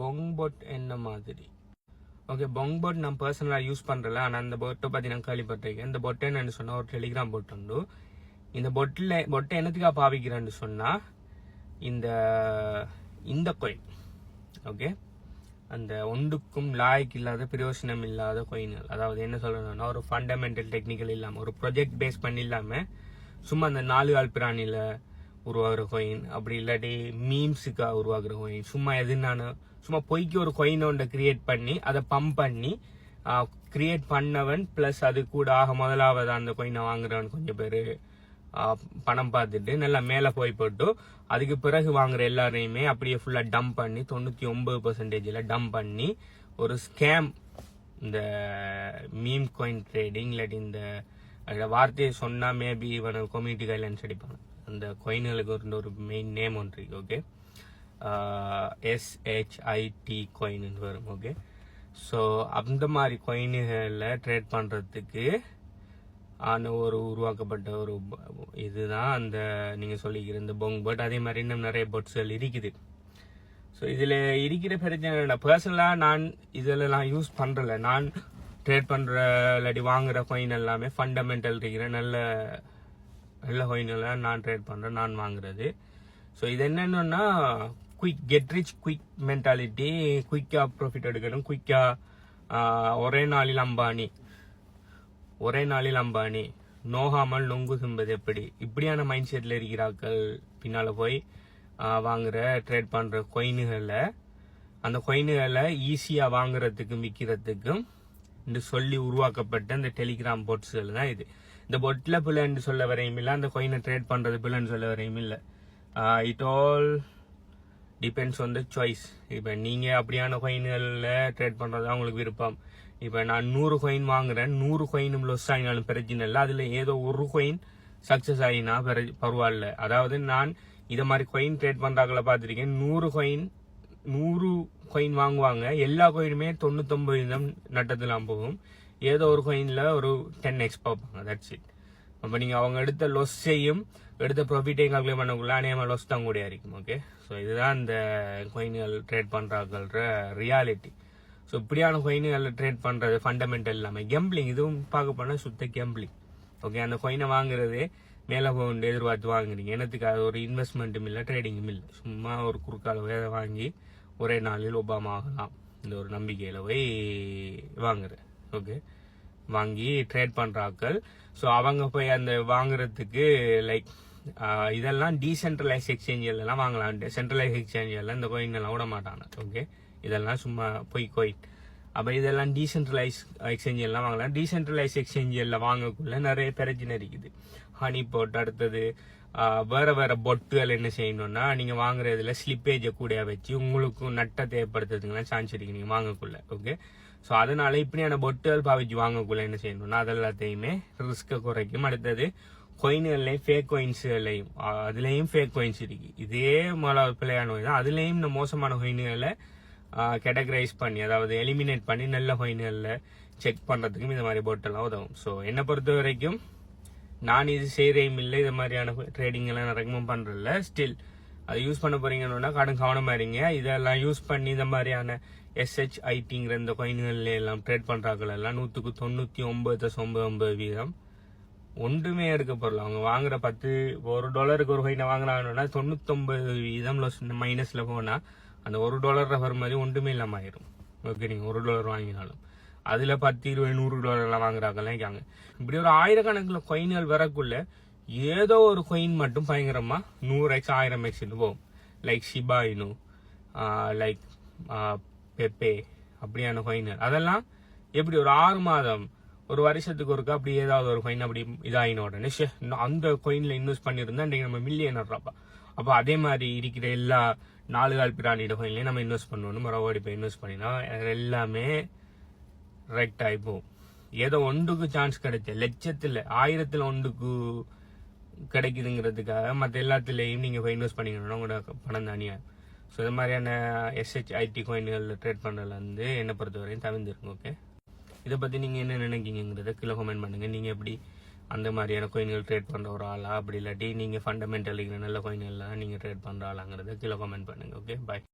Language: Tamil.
பொங்போட் என்ன மாதிரி? ஓகே, பொங்போட் நான் பர்சனலாக யூஸ் பண்ணுறல. ஆனால் அந்த பொட்டை பற்றி நான் கேள்விப்பட்டிருக்கேன். இந்த பொட்டை என்னன்னு சொன்னால் ஒரு டெலிகிராம் பொட் உண்டு. இந்த பொட்டை என்னத்துக்காக பாவிக்கிறேன்னு சொன்னால் இந்த கோயின், ஓகே, அந்த ஒன்றுக்கும் லாய்க்கு இல்லாத பிரயோசனம் இல்லாத கோயின்கள். அதாவது என்ன சொல்லணும்னா ஒரு ஃபண்டமெண்டல் டெக்னிக்கல் இல்லாமல் ஒரு ப்ரொஜெக்ட் பேஸ் பண்ணி இல்லாமல் சும்மா அந்த 4 கால் பிராணியில் உருவாகிற கோயின், அப்படி இல்லாட்டி மீம்ஸுக்காக உருவாக்குற கோயின், சும்மா பொய்க்கு ஒரு கோயினை ஒன்றை கிரியேட் பண்ணி அதை பம்ப் பண்ணி கிரியேட் பண்ணவன் ப்ளஸ் அது கூட முதலாவது அந்த கோயினை வாங்குறவன் கொஞ்சம் பேர் பணம் பார்த்துட்டு நல்லா மேலே போய் போட்டு அதுக்கு பிறகு வாங்குற எல்லாரையுமே அப்படியே ஃபுல்லாக டம்ப் பண்ணி 99% டம்ப் பண்ணி ஒரு ஸ்கேம், இந்த மீம் கோயின் ட்ரேடிங் இல்லாட்டி இந்த வார்த்தையை சொன்னால் மேபி இவன் கம்யூனிட்டி கைட்லைன்ஸ் அடிப்பாங்க. அந்த கோயின்களுக்கு ஒரு மெயின் நேம் ஒன்று இருக்கு, ஓகே, SHIT கோயின் வரும், ஓகே. ஸோ அந்த மாதிரி கோயின்களில் ட்ரேட் பண்ணுறதுக்கு ஒரு உருவாக்கப்பட்ட ஒரு இதுதான் அந்த நீங்கள் சொல்லிக்கிற இந்த பொங்போட். அதே மாதிரி இன்னும் நிறைய பொட்ஸ்கள் இருக்குது. ஸோ இதில் இருக்கிற பிரச்சனை பர்சனலாக நான் இதெல்லாம் யூஸ் பண்ணுறல. நான் ட்ரேட் பண்ணுற இல்லாட்டி வாங்குகிற கோயின் எல்லாமே ஃபண்டமெண்டல் இருக்கிற நல்ல கோயினெல்லாம் நான் ட்ரேட் பண்ணுறேன், நான் வாங்குறது. ஸோ இது என்னென்னா கெட் ரிச் குயிக் மென்டாலிட்டி, குயிக்காக ப்ராஃபிட் எடுக்கணும், குயிக்காக ஒரே நாளில் அம்பானி நோகாமல் நொங்கு திம்பது எப்படி, இப்படியான மைண்ட் செட்டில் இருக்கிறார்கள் பின்னால் போய் வாங்குற ட்ரேட் பண்ணுற கோயின்களை. அந்த கோயின்களை ஈஸியாக வாங்குறதுக்கும் விற்கிறதுக்கும் இந்த சொல்லி உருவாக்கப்பட்ட இந்த டெலிகிராம் பொட்ஸ்கள் தான் இது. இந்த பொட்டில் பிள்ளைன்னு சொல்ல வரையும் இல்லை, அந்த கோயினை ட்ரேட் பண்ணுறது பிள்ளைன்னு சொல்ல வரையும் இல்லை. It all depends on the choice. இப்போ நீங்கள் அப்படியான கோயின்களில் ட்ரேட் பண்ணுறது தான் உங்களுக்கு விருப்பம். இப்போ நான் 100 கோயின் வாங்குறேன், 100 கோயினும் லொஸ் ஆகினாலும் பிரச்சனை இல்லை. அதில் ஏதோ ஒரு கோயின் சக்ஸஸ் ஆகினா பரவாயில்ல. அதாவது நான் இதை மாதிரி கோயின் ட்ரேட் பண்ணுறாங்கள பார்த்துருக்கேன். 100 கோயின் வாங்குவாங்க, எல்லா கோயினுமே 99% நட்டத்துலாம் போகும். ஏதோ ஒரு கோயினில் ஒரு 10x பார்ப்பாங்க, தட்ஸ் இட். அப்போ நீங்கள் அவங்க எடுத்த லொஸ்ஸையும் எடுத்த ப்ராஃபிட்டையும் கால்குலேட் பண்ணக்குள்ள அநேகமாக லொஸ் தான் கூடிய இருக்கும், ஓகே. ஸோ இதுதான் இந்த கோயின்கள் ட்ரேட் பண்ணுறாங்கன்ற ரியாலிட்டி. ஸோ இப்படியான கோயின்கள் ட்ரேட் பண்ணுறது ஃபண்டமெண்டல் இல்லாமல் கேம்பிளிங், இதுவும் பார்க்க போனால் சுத்த கேம்பிளிங், ஓகே. அந்த கோயினை வாங்குறதே மேலே போக எதிர்பார்த்து வாங்குறீங்க. என்னத்துக்கு அது ஒரு இன்வெஸ்ட்மெண்ட்டும் இல்லை, ட்ரேடிங்கும் இல்லை. சும்மா ஒரு குறுக்கால வேலை வாங்கி ஒரே நாளில் ஒபாமா ஆகலாம் இந்த ஒரு நம்பிக்கையில் போய் வாங்குறேன், ஓகே. வாங்கி ட்ரேட் பண்ணுறாக்கள். ஸோ அவங்க போய் அந்த வாங்குறதுக்கு லைக் இதெல்லாம் டீசென்ட்ரலைஸ் எக்ஸ்சேஞ்செல்லாம் வாங்கலாம். சென்ட்ரலைஸ் எக்ஸ்சேஞ்செல்லாம் இந்த கோயின் எல்லாம் விட மாட்டாங்க, ஓகே. இதெல்லாம் சும்மா பொய் கோயின். அப்போ இதெல்லாம் டீசென்ட்ரலைஸ் எக்ஸ்சேஞ்செல்லாம் வாங்கலாம். டீசென்ட்ரலைஸ் எக்ஸ்சேஞ்சில் வாங்கக்குள்ள நிறைய பிரச்சனை இருக்குது. ஹனி போட், அடுத்தது வேற பொட்டுகள் என்ன செய்யணும்னா நீங்கள் வாங்குறதுல ஸ்லிப்பேஜை கூட வச்சு உங்களுக்கும் நட்டத்தை ஏற்படுத்துறதுக்குலாம் சான்ஸ் இருக்கு நீங்கள் வாங்கக்குள்ள, ஓகே. ஸோ அதனால இப்படியான பொட்டுகள் பாவிச்சு வாங்கக்குள்ள என்ன செய்யணும்னா அதெல்லாத்தையுமே ரிஸ்கை குறைக்கும். அடுத்தது கோயின்கள்லையும் ஃபேக் கோயின்ஸ்களையும் அதுலேயும் ஃபேக் கோயின்ஸ் இருக்கு. இதே முதலாவது பிள்ளையான தான் அதுலேயும் இந்த மோசமான கோயின்களை கேட்டகரைஸ் பண்ணி, அதாவது எலிமினேட் பண்ணி நல்ல கோயின்களில் செக் பண்ணுறதுக்கும் இந்த மாதிரி பொட்டெல்லாம் உதவும். ஸோ என்னை பொறுத்த வரைக்கும் நான் இது செய்கிறேன் இல்லை, இது மாதிரியான ட்ரேடிங் எல்லாம் நான் ரெக்கமெண்ட் பண்ணுறதில்ல. ஸ்டில் அதை யூஸ் பண்ண போறீங்கன்னா கவனமாக இருங்க. இதெல்லாம் யூஸ் பண்ணி இந்த மாதிரியான SHITங்கிற இந்த கோயின்கள் எல்லாம் ட்ரேட் பண்ணுறாக்கள் எல்லாம் 100க்கு 99.99% ஒன்றுமே எடுக்க போடல. அவங்க வாங்குற $1 ஒரு கோயினை வாங்கினாங்கன்னா 99% மைனஸில் போனால் அந்த $1 ரெஃபர் மாதிரி ஒன்றுமே இல்லாமல் ஆயிரும், ஓகே. நீங்கள் $1 வாங்கினாலும் அதில் $10, $20, $100 வாங்குறாங்கலாம் இருக்காங்க. இப்படி ஒரு ஆயிரக்கணக்கில் கோயின்கள் வரக்குள்ள ஏதோ ஒரு கோயின் மட்டும் பயங்கரமாக 100x 1000x போகும். லைக் ஷிபா இனு, லைக் பெப்பே, அப்படியான கோயின்கள். அதெல்லாம் எப்படி ஒரு 6 மாதம் ஒரு வருஷத்துக்கு ஒருக்கா அப்படி ஏதாவது ஒரு கோயின் அப்படி இதாகின உடனே அந்த கோயினில் இன்வெஸ்ட் பண்ணியிருந்தா இன்றைக்கி நம்ம மில்லியனர்ப்பா. அப்போ அதே மாதிரி இருக்கிற எல்லா 4 கால் பிராணியோட கோயின்லையும் நம்ம இன்வெஸ்ட் பண்ணணும். மறுபடி இப்போ இன்வெஸ்ட் பண்ணினா எல்லாமே ரைட் ஆகி போகும். ஏதோ ஒன்றுக்கு சான்ஸ் கிடைச்ச லட்சத்தில் 1000ல் ஒன்றுக்கு கிடைக்குதுங்கிறதுக்காக மற்ற எல்லாத்துலேயும் நீங்கள் போய் இன்வெஸ்ட் பண்ணிக்கணும்னா உங்களோட பணம் தானியா. ஸோ இது மாதிரியான SHIT கோயின்கள் ட்ரேட் பண்ணுறதுலேருந்து என்னை பொறுத்த வரையும் தவிர்த்துருங்க, ஓகே. இதை பற்றி நீங்கள் என்ன நினைக்கிங்கிறத கீழே கமெண்ட் பண்ணுங்கள். நீங்கள் எப்படி அந்த மாதிரியான கோயின்கள் ட்ரேட் பண்ணுற ஒரு ஆளா, அப்படி இல்லாட்டி நீங்கள் ஃபண்டமெண்டல் நல்ல கோயின்கள்லாம் நீங்கள் ட்ரேட் பண்ணுற ஆளாங்கிறத கீழே கமெண்ட் பண்ணுங்கள், ஓகே. பாய்.